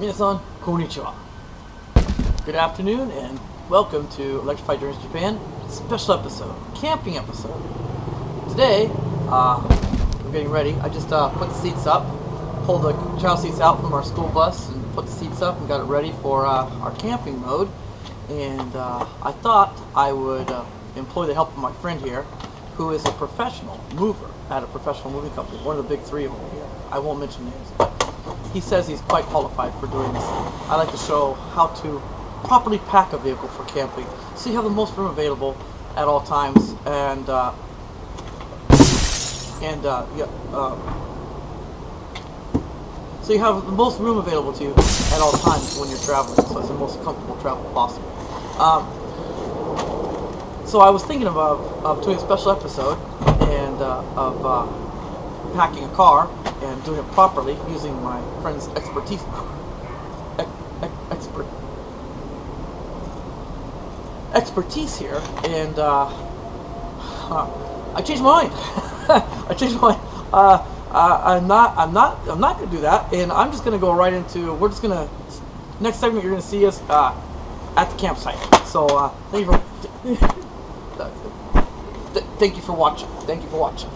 Minasan, konnichiwa. Good afternoon and welcome to Electrified Journeys Japan special episode, camping episode. Today, we're getting ready. I just put the seats up, pulled the child seats out from our school bus and put the seats up and got it ready for our camping mode. And I thought I would employ the help of my friend here, who is a professional mover at a professional moving company, one of the big three over here. I won't mention names, but he says he's quite qualified for doing this. I like to show how to properly pack a vehicle for camping, so you have the most room available at all times, and so you have the most room available to you at all times when you're traveling, so it's the most comfortable travel possible. So I was thinking of doing a special episode and of packing a car and doing it properly using my friend's expertise. Expertise here, and I changed my mind. I changed my mind. I'm not gonna do that, and I'm just gonna go right into. Next segment you're gonna see us at the campsite. So thank you for watching. Thank you for watching.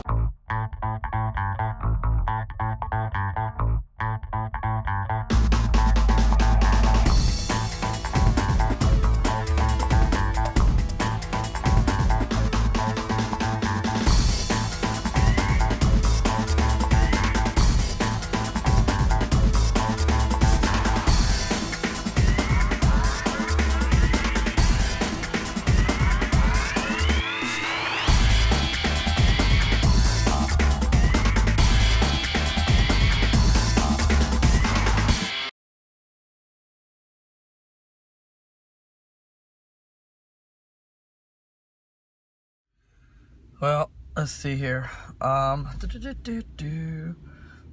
Well, let's see here.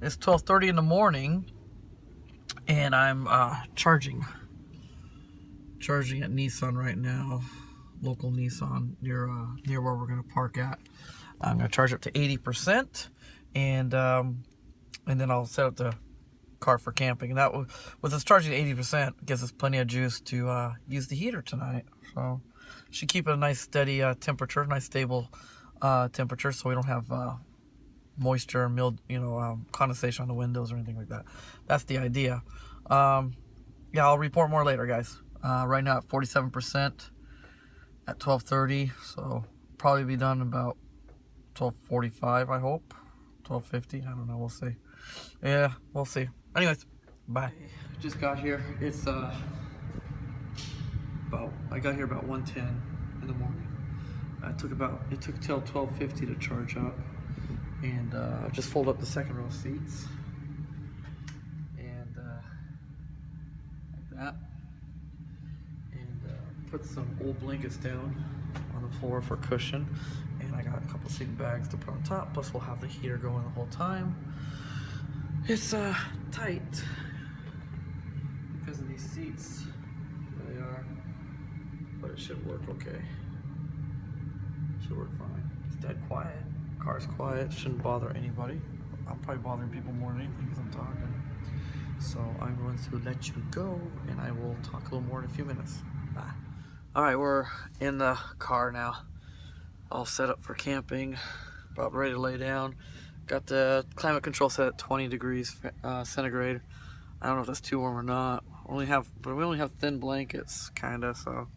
It's 12:30 in the morning, and I'm charging at Nissan right now, local Nissan near where we're gonna park at. I'm gonna charge up to 80%, and then I'll set up the car for camping. And that with us charging at 80%, gives us plenty of juice to use the heater tonight. So should keep it a nice steady temperature, nice stable temperature, so we don't have moisture, condensation on the windows or anything like that. That's the idea. Yeah, I'll report more later, guys. Right now at 47% at 12:30, so probably be done about 12:45. I hope 12:50. I don't know. We'll see. Yeah, we'll see. Anyways, bye. Just got here. It's I got here about 1:10 in the morning. It took till 12:50 to charge up, and just fold up the second row seats, and like that, and put some old blankets down on the floor for cushion, and I got a couple sleeping bags to put on top. Plus, we'll have the heater going the whole time. It's tight because of these seats. They are, but it should work okay. Should work fine. It's dead quiet. Car's quiet. Shouldn't bother anybody. I'm probably bothering people more than anything because I'm talking. So I'm going to let you go, and I will talk a little more in a few minutes. Bye. Alright, we're in the car now. All set up for camping. About ready to lay down. Got the climate control set at 20 degrees centigrade. I don't know if that's too warm or not. We only have thin blankets, kinda, so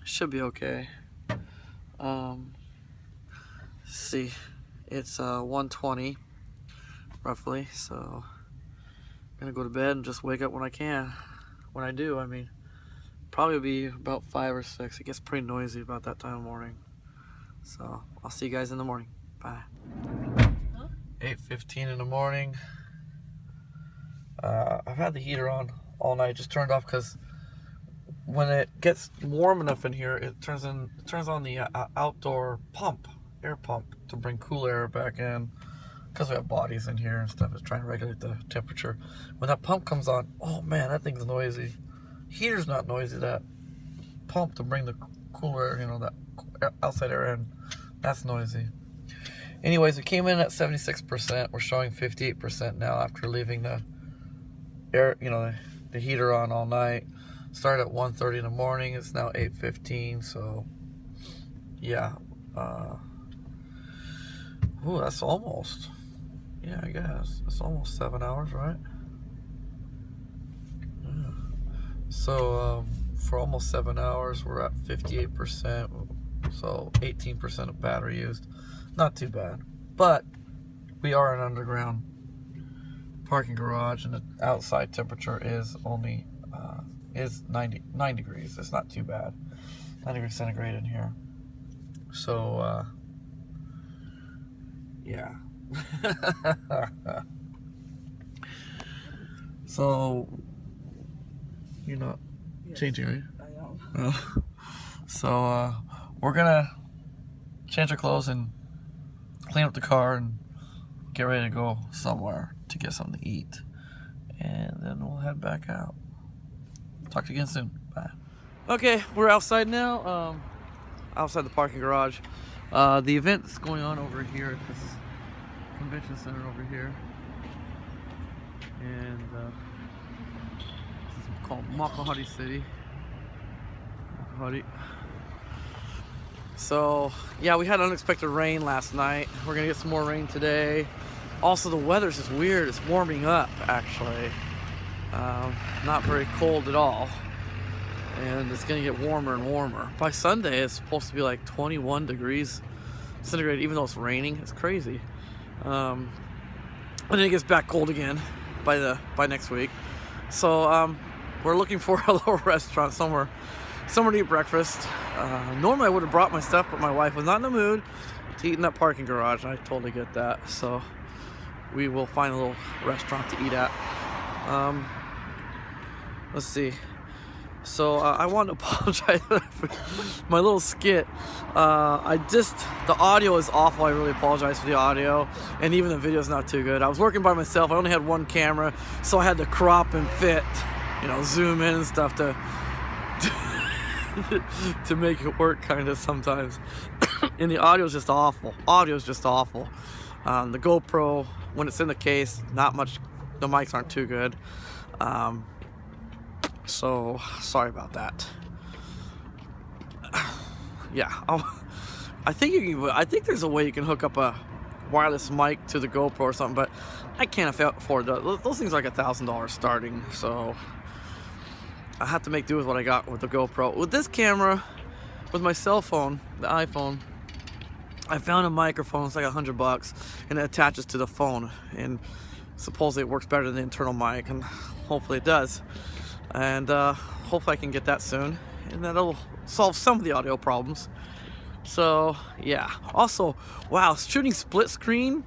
should be okay. Let's see, it's 1:20 roughly, so I'm gonna go to bed and just wake up when I can. When I do, I mean, probably be about 5 or 6. It gets pretty noisy about that time of morning. So I'll see you guys in the morning. Bye. 8:15 in the morning. I've had the heater on all night, just turned off because when it gets warm enough in here, it turns on the outdoor air pump to bring cool air back in, because we have bodies in here and stuff. It's trying to regulate the temperature. When that pump comes on, oh man, that thing's noisy. Heater's not noisy. That pump to bring the cooler air, that outside air in, that's noisy. Anyways, we came in at 76%. We're showing 58% now after leaving the air, the heater on all night. Started at 1:30 in the morning. It's now 8:15. So yeah. Ooh, that's almost. Yeah, I guess it's almost 7 hours, right? Yeah. So for almost 7 hours, we're at 58%. So 18% of battery used. Not too bad, but we are an underground parking garage, and the outside temperature is only is 9 degrees. It's not too bad. 9 degrees centigrade in here. So yeah. So you're not changing, are you? I am. So we're gonna change our clothes and clean up the car and get ready to go somewhere to get something to eat, and then we'll head back out. Talk to you again soon. Bye. Okay, we're outside now, outside the parking garage. The event's going on over here at this convention center over here, and this is called Makahari City. Makahari. So yeah, we had unexpected rain last night. We're gonna get some more rain today. Also, the weather's just weird. It's warming up, actually. Not very cold at all. And it's gonna get warmer and warmer. By Sunday, it's supposed to be like 21 degrees centigrade, even though it's raining. It's crazy. And then it gets back cold again by next week. So we're looking for a little restaurant somewhere to eat breakfast. Normally I would have brought my stuff, but my wife was not in the mood to eat in that parking garage. I totally get that. So we will find a little restaurant to eat at. Let's see. So I want to apologize for my little skit. The audio is awful. I really apologize for the audio, and even the video is not too good. I was working by myself. I only had one camera, so I had to crop and fit, zoom in and stuff to make it work kind of sometimes. And the audio is just awful. The GoPro, when it's in the case, not much. The mics aren't too good. So sorry about that. Yeah, I think there's a way you can hook up a wireless mic to the GoPro or something, but I can't afford that. Those things are like $1,000 starting, so I have to make do with what I got with the GoPro. With this camera, with my cell phone, the iPhone, I found a microphone. It's like $100, and it attaches to the phone, and supposedly it works better than the internal mic, and hopefully it does. And hopefully I can get that soon, and that'll solve some of the audio problems. So yeah. Also, wow, shooting split screen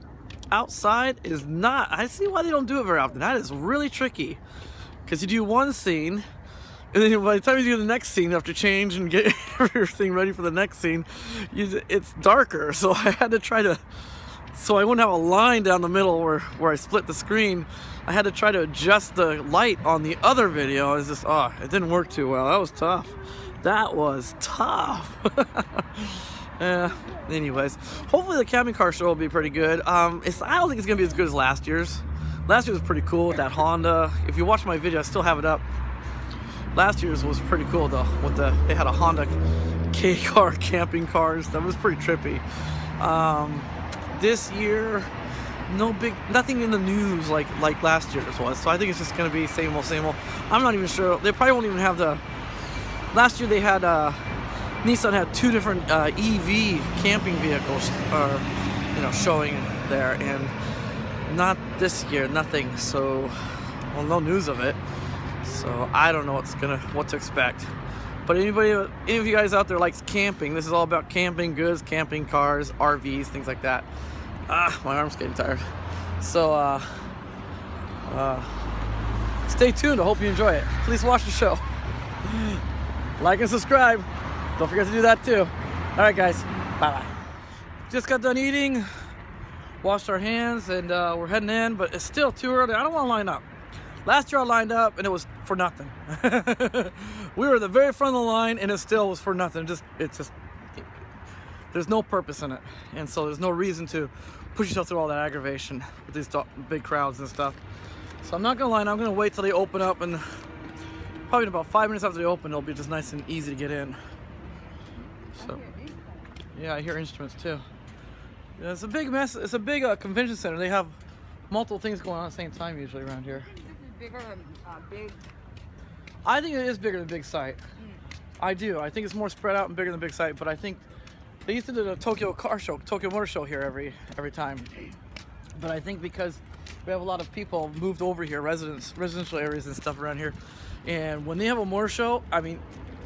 outside is not, I see why they don't do it very often. That is really tricky, because you do one scene, and then by the time you do the next scene, you have to change and get everything ready for the next scene. It's darker, so I had to try to, so I wouldn't have a line down the middle where I split the screen. I had to try to adjust the light on the other video. It's just, it didn't work too well. That was tough. Anyways, hopefully the camping car show will be pretty good. I don't think it's gonna be as good as last year's. Last year's was pretty cool with that Honda. If you watch my video, I still have it up. Last year's was pretty cool though. They had a Honda K-car camping cars. That was pretty trippy. This year, nothing in the news like last year's was. So I think it's just gonna be same old, same old. I'm not even sure. They probably won't even have the. Last year they had Nissan had 2 different EV camping vehicles, showing there, and not this year, nothing. So, well, no news of it. So I don't know what to expect. But any of you guys out there likes camping, this is all about camping goods, camping cars, RVs, things like that. My arm's getting tired. So stay tuned. I hope you enjoy it. Please watch the show. Like and subscribe. Don't forget to do that too. Alright guys, bye-bye. Just got done eating, washed our hands, and we're heading in, but it's still too early. I don't want to line up. Last year I lined up and it was for nothing. We were at the very front of the line and it still was for nothing. There's no purpose in it. And so there's no reason to push yourself through all that aggravation with these big crowds and stuff. So I'm not gonna lie, I'm gonna wait till they open up, and probably in about 5 minutes after they open, it'll be just nice and easy to get in. So yeah, I hear instruments too. Yeah, it's a big mess. It's a big convention center. They have multiple things going on at the same time usually around here. This is bigger than big. I think it is bigger than Big Sight. I do. I think it's more spread out and bigger than Big Sight. But I think they used to do the Tokyo Motor Show here every time. But I think because we have a lot of people moved over here, residential areas and stuff around here, and when they have a motor show, I mean,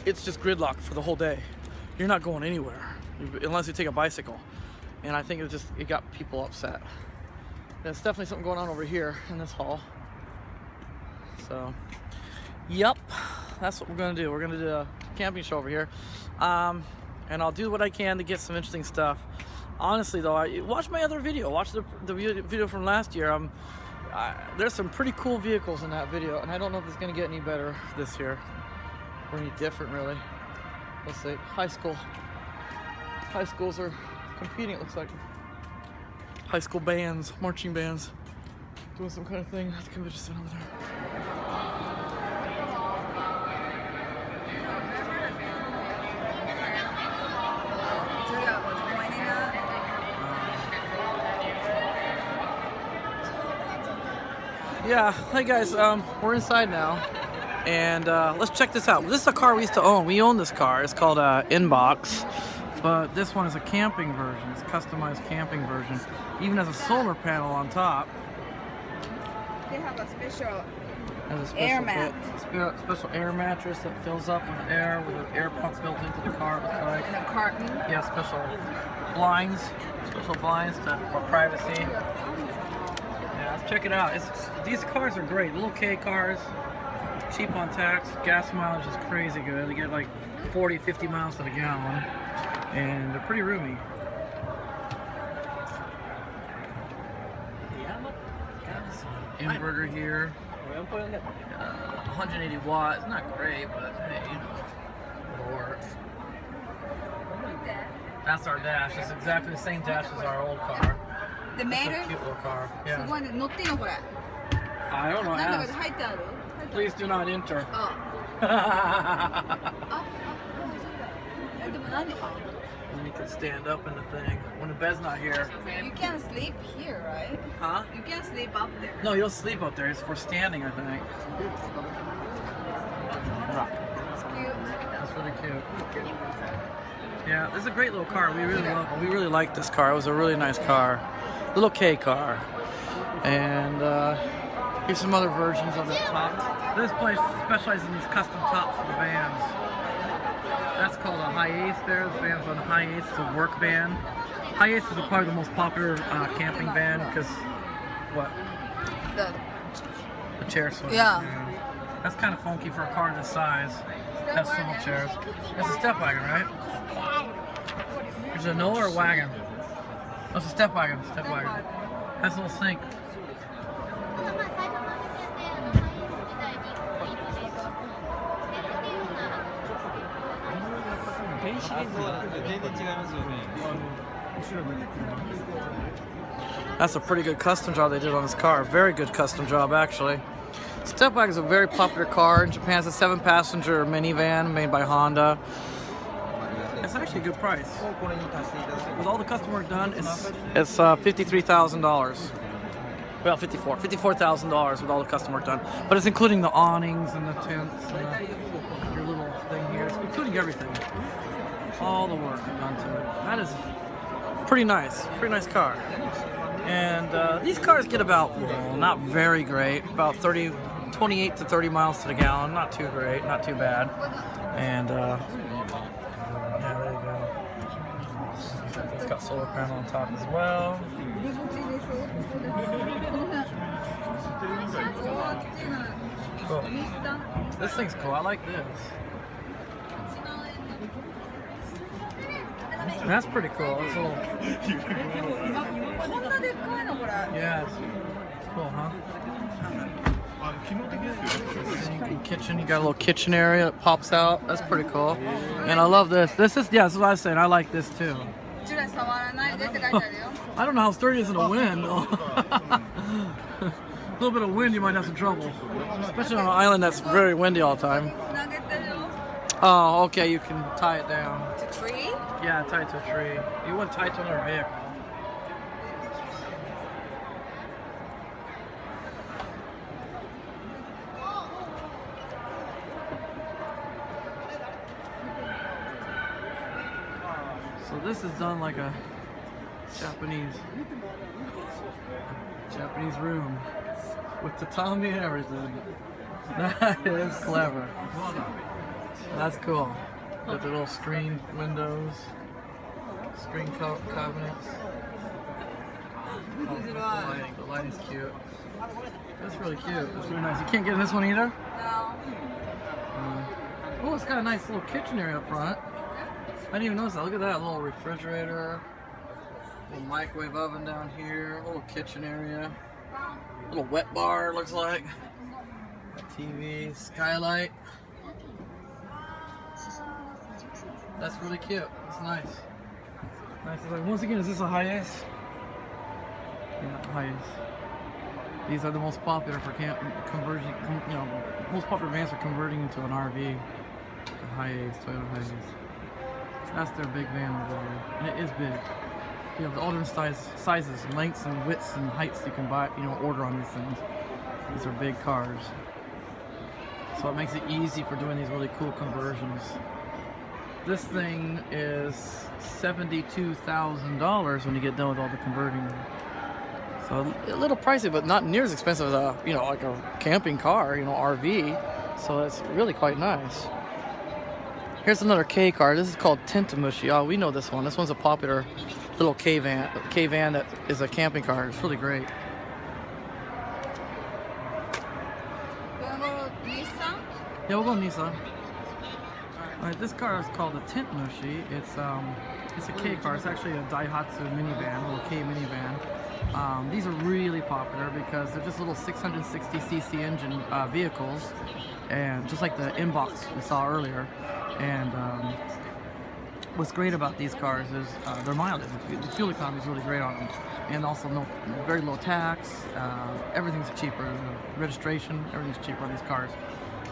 it's just gridlock for the whole day. You're not going anywhere unless you take a bicycle. And I think it got people upset. There's definitely something going on over here in this hall. So, yep, that's what we're gonna do. We're gonna do a camping show over here, and I'll do what I can to get some interesting stuff. Honestly, though, watch my other video. Watch the video from last year. There's some pretty cool vehicles in that video, and I don't know if it's gonna get any better this year or any different, really. Let's see. High schools are competing. It looks like high school bands, marching bands, doing some kind of thing at the convention center over there. Yeah, hey guys, we're inside now, and let's check this out. This is a car we used to own. We own this car. It's called Inbox, but this one is a camping version. It's a customized camping version. Even has a solar panel on top. They have a special air mat. Special air mattress that fills up with air, with an air pump built into the car. It looks like. And a carton. Yeah, special blinds for privacy. Let's check it out. These cars are great. Little K cars, cheap on tax. Gas mileage is crazy good. They get like 40, 50 miles to the gallon, and they're pretty roomy. Inverter here. 180 watts. Not great, but hey, you know, it'll work. That's our dash. It's exactly the same dash as our old car. The matter? It's a cute little car. Yeah. I don't know. Ask. Please do not enter. And you can stand up in the thing when the bed's not here. You can sleep here, right? Huh? You can sleep up there. No, you'll sleep up there. It's for standing, I think. It's cute. That's really cute. Yeah, this is a great little car. We really like this car. It was a really nice car. Little K car. And here's some other versions of the top. This place specializes in these custom tops for the vans. That's called a High Ace there. This van's on High Ace. It's a work van. High Ace is probably the most popular camping van because what? The chair swing. Yeah. That's kind of funky for a car this size. Has swivel chairs. It's a step wagon, right? Is it a Noah or a wagon? Oh, it's a step wagon. Step wagon. Has a little sink. That's a pretty good custom job they did on this car. Very good custom job, actually. Step wagon is a very popular car in Japan. It's a 7-passenger minivan made by Honda. It's actually a good price. With all the custom work done, it's $53,000. Well, $54,000 with all the custom work done. But it's including the awnings and the tents and your little thing here. It's including everything. All the work done to it. That is pretty nice car. And these cars get about, well, not very great, about 28 to 30 miles to the gallon. Not too great, not too bad. And yeah, there you go. It's got solar panel on top as well. Cool. This thing's cool. I like this. And that's pretty cool. It's a little... Yeah, it's cool, huh? Kitchen, you got a little kitchen area that pops out. That's pretty cool. And I love this. This is, yeah, that's what I was saying. I like this too. I don't know how sturdy it is in the wind. little bit of wind, you might have some trouble. Especially on an island that's very windy all the time. Oh, okay, you can tie it down. To tree? Yeah, tie it to a tree. You wouldn't tie it to another vehicle. So this is done like a Japanese room with tatami and everything. That is clever. That's cool. Got the little screen windows, screen cabinets. Oh, the lighting's cute. That's really cute. That's really nice. You can't get in this one either? No. Oh, it's got a nice little kitchen area up front. I didn't even notice that. Look at that little refrigerator, little microwave oven down here, little kitchen area, little wet bar looks like. TV, skylight. That's really cute. That's nice. Nice. Once again, is this a high-ace? Yeah, high-ace. These are the most popular for conversion. You know, most popular vans for converting into an RV. The high-ace, Toyota high-ace. That's their big van over there, and it is big. You have all different sizes, lengths, and widths, and heights you can buy. You know, order on these things. These are big cars, so it makes it easy for doing these really cool conversions. This thing is $72,000 when you get done with all the converting. So a little pricey, but not near as expensive as a, you know, like a camping car, you know, RV. So it's really quite nice. Here's another K car. This is called Tentamushi. Oh, we know this one. This one's a popular little K van that is a camping car. It's really great. You wanna go Nissan? Yeah, we'll go Nissan. Alright, this car is called a Tentamushi. It's a K car. It's actually a Daihatsu minivan, a little K minivan. These are really popular because they're just little 660cc engine vehicles, and just like the inbox we saw earlier. And what's great about these cars is their mileage. The fuel economy is really great on them, and also very low tax. Everything's cheaper. The registration, everything's cheaper on these cars,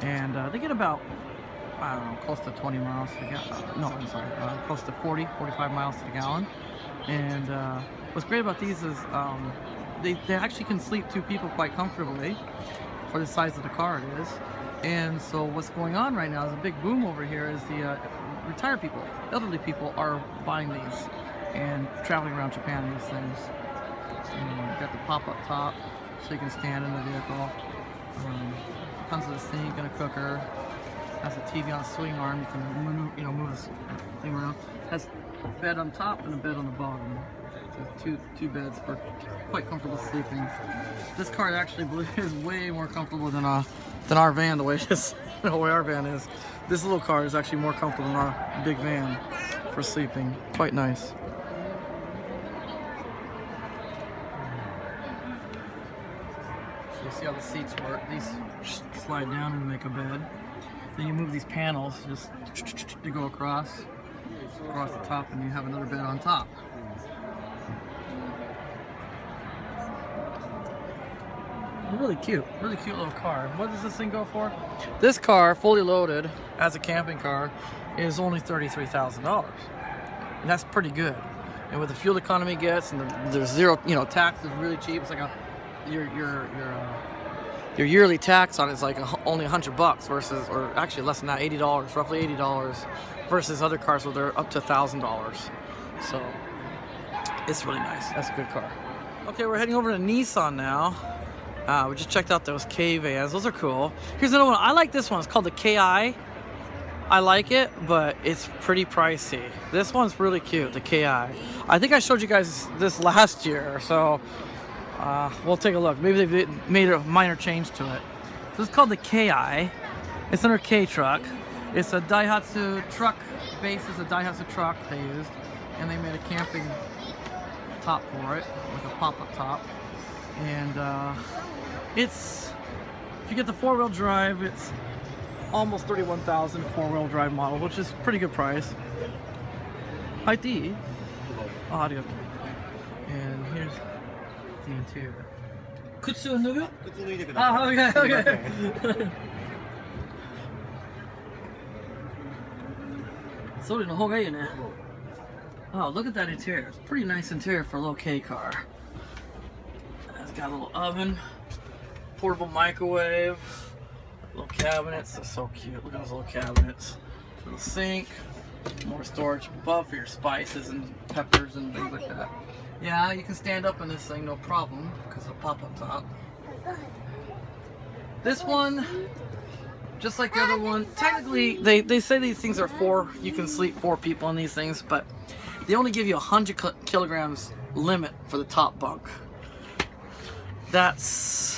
and they get about, I don't know, close to 20 miles to the gallon. No, I'm sorry, close to 45 miles to the gallon. And what's great about these is they actually can sleep two people quite comfortably for the size of the car it is. And so what's going on right now is a big boom over here is the retired people, elderly people are buying these and traveling around Japan in these things. And got the pop-up top so you can stand in the vehicle. Comes with a sink and a cooker. Has a TV on a swing arm. You can move this thing around. Has a bed on top and a bed on the bottom. So two beds for quite comfortable sleeping. This car actually is way more comfortable than our van, the way our van is. This little car is actually more comfortable than our big van for sleeping. Quite nice. So you see how the seats work. These slide down and make a bed. Then you move these panels just to go across the top, and you have another bed on top. Really cute little car. What does this thing go for? This car, fully loaded as a camping car, is only $33,000, and that's pretty good. And with the fuel economy it gets, and there's zero, tax is really cheap. It's like your yearly tax on it is like only $100 versus, or actually less than that, $80, roughly $80, versus other cars where they're up to $1,000. So it's really nice. That's a good car. Okay, we're heading over to Nissan now. We just checked out those K vans. Those are cool. Here's another one. I like this one. It's called the KI. I like it, but it's pretty pricey. This one's really cute, the KI. I think I showed you guys this last year, so we'll take a look. Maybe they've made a minor change to it. So it's called the KI. It's under K truck. It's a Daihatsu truck base. Is a Daihatsu truck they used, and they made a camping top for it with a pop-up top. And if you get the four-wheel drive, it's almost $31,000 four-wheel drive model, which is pretty good price. Audio. And here's the interior. 靴を脱ぐ？靴脱いでください。あ、okay, okay. それの方がいいよね。Oh, look at that interior. It's a pretty nice interior for a little K car. It's got a little oven, portable microwave, little cabinets. They're so cute. Look at those little cabinets. Little sink, more storage above for your spices and peppers and things like that. Yeah, you can stand up in this thing, no problem, because it'll pop up top. This one, just like the other one, technically they say these things are you can sleep 4 people in these things, but they only give you 100 kilograms limit for the top bunk. That's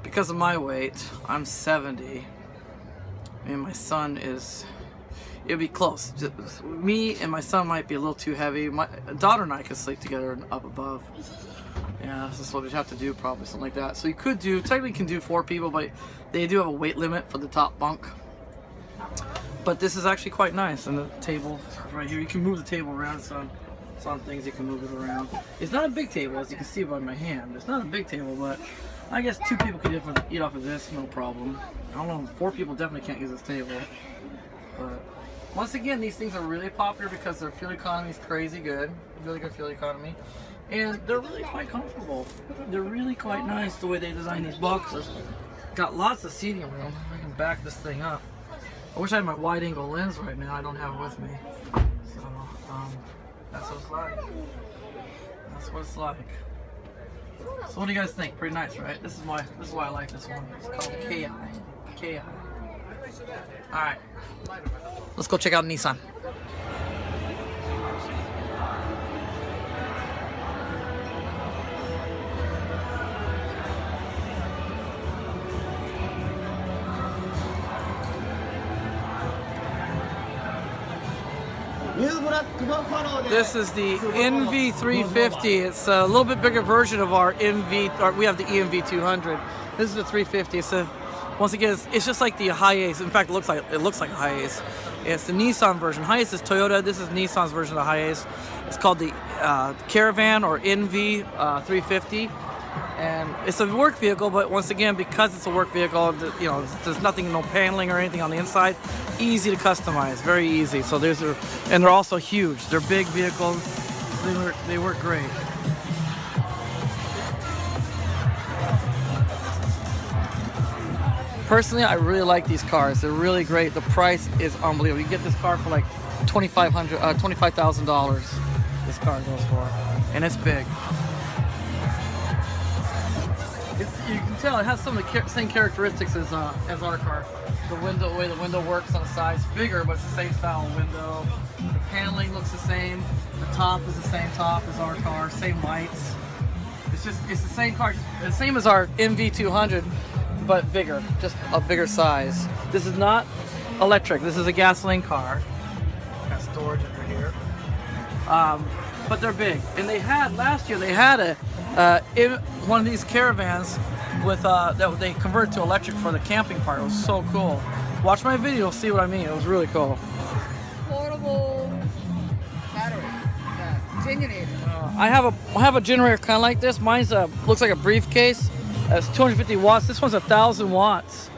because of my weight. I'm 70, and my son is. It'd be close. Just, me and my son might be a little too heavy. My daughter and I could sleep together up above. Yeah, this is what we'd have to do, probably something like that. So you could technically can do 4 people, but they do have a weight limit for the top bunk. But this is actually quite nice, and the table right here. You can move the table around. It's on things you can move it around. It's not a big table, as you can see by my hand. It's not a big table, but I guess 2 people could eat off of this, no problem. I don't know, 4 people definitely can't use this table. But once again, these things are really popular because their fuel economy is crazy good. Really good fuel economy. And they're really quite comfortable. They're really quite nice the way they design these boxes. Got lots of seating room. I can back this thing up. I wish I had my wide angle lens right now. I don't have it with me. So, that's what it's like. That's what it's like. So what do you guys think? Pretty nice, right? This is why I like this one. It's called KI. KI. Alright. Let's go check out Nissan. This is the NV350. It's a little bit bigger version of our NV, or we have the EMV 200. This is the 350. So once again, it's just like the Hiace. In fact, it looks like a Hiace. It's the Nissan version. Hiace is Toyota. This is Nissan's version of the Hiace. It's called the Caravan or NV 350. And it's a work vehicle, but once again, because it's a work vehicle, you know, there's nothing, no paneling or anything on the inside. Easy to customize, very easy. So and they're also huge. They're big vehicles. They work great. Personally, I really like these cars. They're really great. The price is unbelievable. You get this car for like $25,000. This car goes for, and it's big. You can tell it has some of the same characteristics as our car. The way the window works on the sides, bigger, but it's the same style of window. The paneling looks the same. The top is the same top as our car, same lights. It's the same car, the same as our MV200, but bigger, just a bigger size. This is not electric. This is a gasoline car. Got storage under here. But they're big. And last year they had one of these Caravans with that they converted to electric for the camping part. It was so cool. Watch my video, you'll see what I mean. It was really cool. Portable battery, generator. I have a generator kind of like this. Mine's looks like a briefcase. It's 250 watts. This one's 1,000 watts.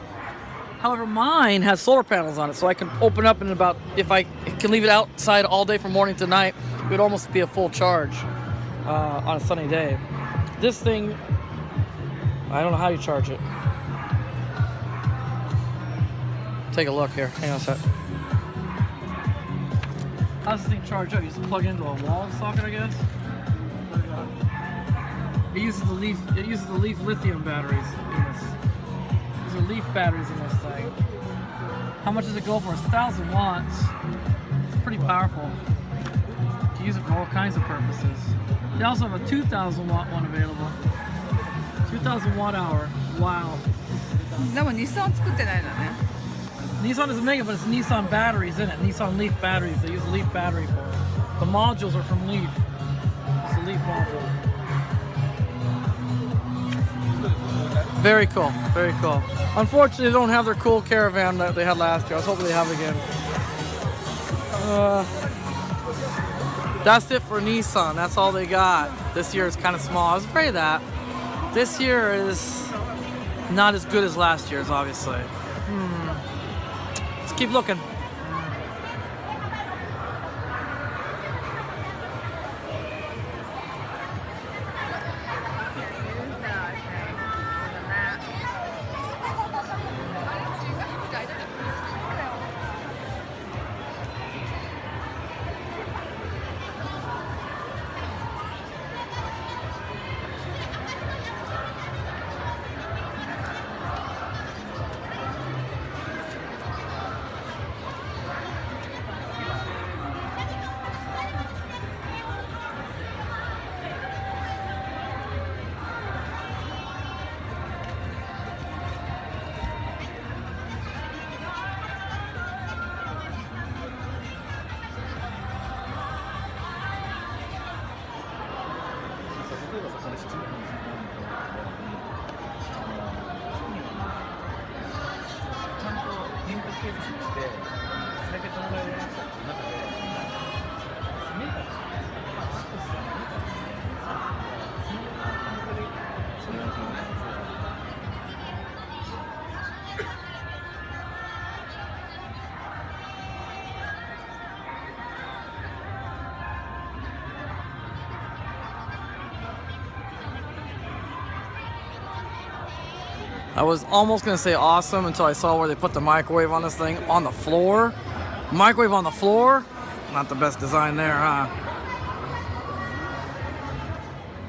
However, mine has solar panels on it, so I can open up and if I can leave it outside all day from morning to night, it would almost be a full charge on a sunny day. This thing, I don't know how you charge it. Take a look here. Hang on a sec. How's this thing charge up? You just plug it into a wall socket, I guess. It uses the Leaf lithium batteries in this. These are Leaf batteries in this thing. How much does it go for? It's 1,000 watts. It's pretty powerful. You can use it for all kinds of purposes. They also have a 2,000 watt one available. 2,000 watt hour. Wow. でも日産は作ってないんだね。 Nissan doesn't make it, but it's Nissan batteries in it. Nissan Leaf batteries. They use a Leaf battery for it. The modules are from Leaf. It's a Leaf module. Very cool. Very cool. Unfortunately, they don't have their cool Caravan that they had last year. I was hoping they have it again. That's it for Nissan. That's all they got. This year is kind of small. I was afraid of that. This year is not as good as last year's, obviously. Let's keep looking. I was almost gonna say awesome until I saw where they put the microwave on this thing on the floor. Microwave on the floor? Not the best design there, huh?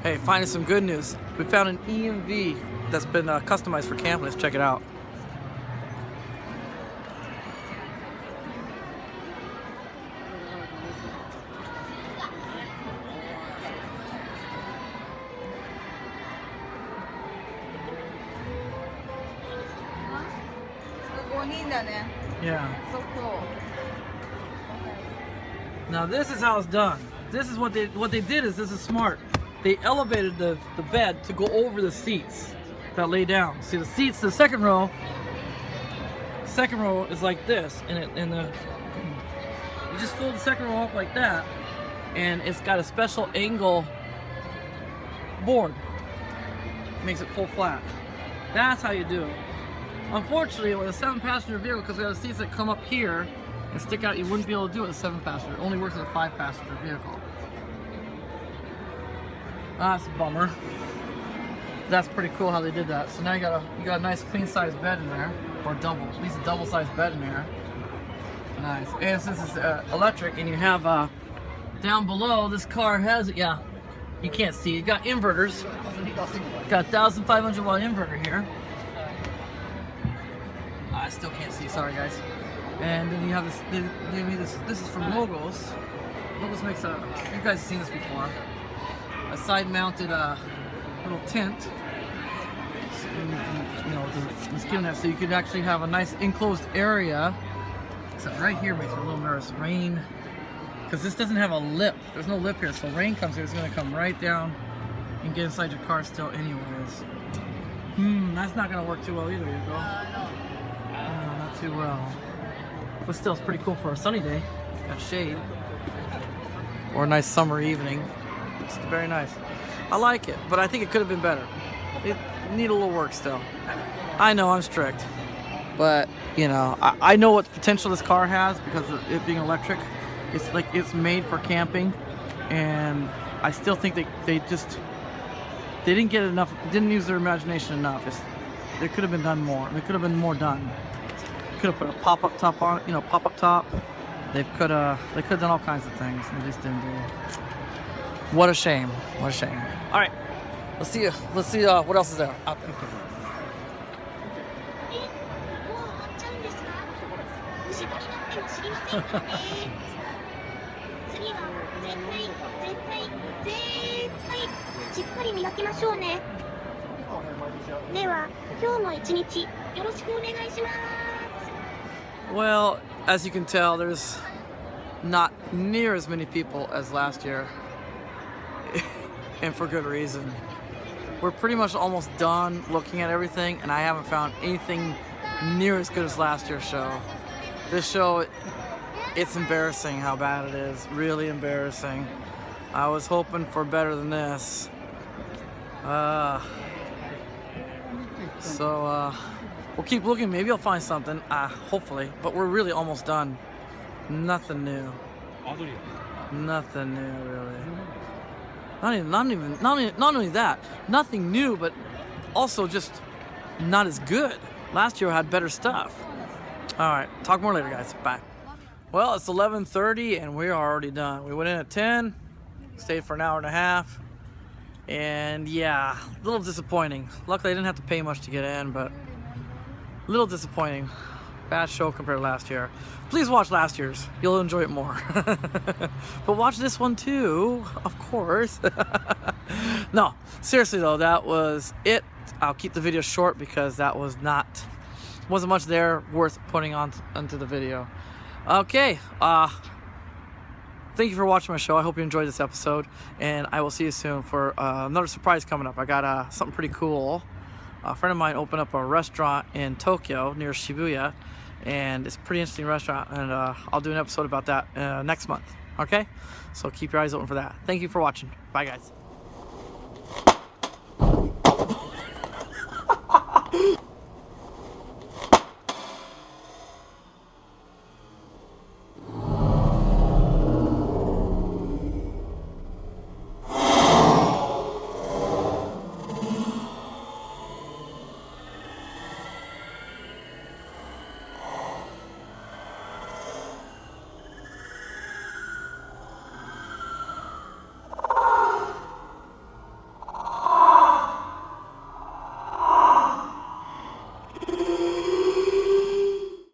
Hey, finding some good news. We found an EMV that's been customized for camping. Let's check it out. Yeah. So cool. Now this is how it's done. This is what they did is this is smart. They elevated the bed to go over the seats that lay down. See the seats, the second row is like this, and you just fold the second row up like that, and it's got a special angle board. Makes it full flat. That's how you do it. Unfortunately, with a 7-passenger vehicle, because we have the seats that come up here and stick out, you wouldn't be able to do it with a 7-passenger. It only works with a 5-passenger vehicle. That's a bummer. That's pretty cool how they did that. So now you got a nice queen-size bed in there, or double, at least a double-sized bed in there. Nice. And since it's electric, and you have down below, this car has yeah, you can't see. You got inverters. Got 1,500 watt inverter here. I still can't see, sorry guys. And then you have this, they made this is from Logos. Logos makes you guys have seen this before. A side-mounted little tent. So, you know, the mosquito net, so you could actually have a nice enclosed area. Except right here makes me a little nervous. Rain, because this doesn't have a lip. There's no lip here, so rain comes here, it's gonna come right down and get inside your car still anyways. That's not gonna work too well either, you go. Not too well. But still, it's pretty cool for a sunny day. Got shade. Or a nice summer evening. It's very nice. I like it, but I think it could have been better. It need a little work still. I know I'm strict, but you know, I know what potential this car has because of it being electric. It's like it's made for camping, and I still think they didn't get enough. Didn't use their imagination enough. There could have been done more. There could have been more done. Could have put a pop-up top on it, you know, pop-up top. They could have done all kinds of things. They just didn't do it. What a shame. What a shame. All right, let's see what else is there. Well, as you can tell, there's not near as many people as last year, and for good reason. We're pretty much almost done looking at everything, and I haven't found anything near as good as last year's show. This show, it's embarrassing how bad it is, really embarrassing. I was hoping for better than this. So we'll keep looking. Maybe I'll find something. Hopefully. But we're really almost done. Nothing new. Nothing new, really. Not only that. Nothing new, but also just not as good. Last year I had better stuff. All right. Talk more later, guys. Bye. Well, it's 11:30 and we are already done. We went in at 10, stayed for an hour and a half, and yeah, a little disappointing. Luckily I didn't have to pay much to get in, but a little disappointing. Bad show compared to last year. Please watch last year's. You'll enjoy it more. But watch this one too, of course. No, seriously though, that was it. I'll keep the video short because that wasn't much there worth putting onto the video. Okay, thank you for watching my show. I hope you enjoyed this episode, and I will see you soon for another surprise coming up. I got something pretty cool. A friend of mine opened up a restaurant in Tokyo near Shibuya, and it's a pretty interesting restaurant, and I'll do an episode about that next month. Okay, so keep your eyes open for that. Thank you for watching. Bye, guys.